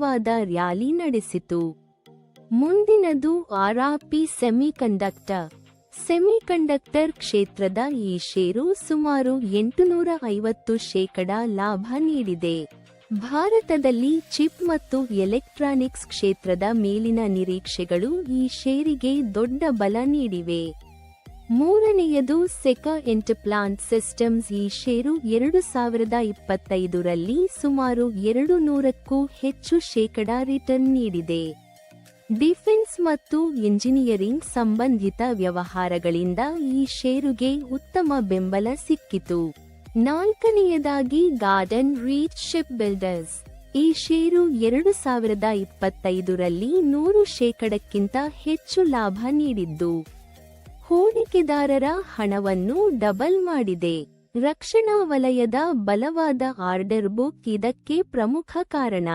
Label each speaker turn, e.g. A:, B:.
A: ವಾದ ರ್ಯಾಲಿ ನಡೆಸಿತು. ಮುಂದಿನದು ಆರ್ಆರ್ಪಿ ಸೆಮಿಕಂಡಕ್ಟರ್ ಕ್ಷೇತ್ರದ ಈ ಷೇರು ಸುಮಾರು 850% ಲಾಭ ನೀಡಿದೆ. ಭಾರತದಲ್ಲಿ ಚಿಪ್ ಮತ್ತು ಎಲೆಕ್ಟ್ರಾನಿಕ್ಸ್ ಕ್ಷೇತ್ರದ ಮೇಲಿನ ನಿರೀಕ್ಷೆಗಳು ಈ ಷೇರಿಗೆ ದೊಡ್ಡ ಬಲ ನೀಡಿವೆ. ಮೂರನೆಯದು ಸೆಕಾ ಎಂಟರ್ಪ್ಲಾಂಟ್ ಸಿಸ್ಟಮ್ಸ್. ಈ ಷೇರು 2025ರಲ್ಲಿ ಸುಮಾರು 200ಕ್ಕೂ ಹೆಚ್ಚು ರಿಟರ್ನ್ ನೀಡಿದೆ. ಡಿಫೆನ್ಸ್ ಮತ್ತು ಇಂಜಿನಿಯರಿಂಗ್ ಸಂಬಂಧಿತ ವ್ಯವಹಾರಗಳಿಂದ ಈ ಷೇರುಗೆ ಉತ್ತಮ ಬೆಂಬಲ ಸಿಕ್ಕಿತು. ನಾಲ್ಕನೆಯದಾಗಿ ಗಾರ್ಡನ್ ರೀಚ್ ಶಿಪ್ ಬಿಲ್ಡರ್ಸ್. ಈ ಷೇರು 2025ರಲ್ಲಿ 100%ಕ್ಕಿಂತ ಹೆಚ್ಚು ಲಾಭ ನೀಡಿದ್ದು, ಹೂಡಿಕೆದಾರರ ಹಣವನ್ನು ಡಬಲ್ ಮಾಡಿದೆ. ರಕ್ಷಣಾ ವಲಯದ ಬಲವಾದ ಆರ್ಡರ್ ಬುಕ್ ಇದಕ್ಕೆ ಪ್ರಮುಖ ಕಾರಣ.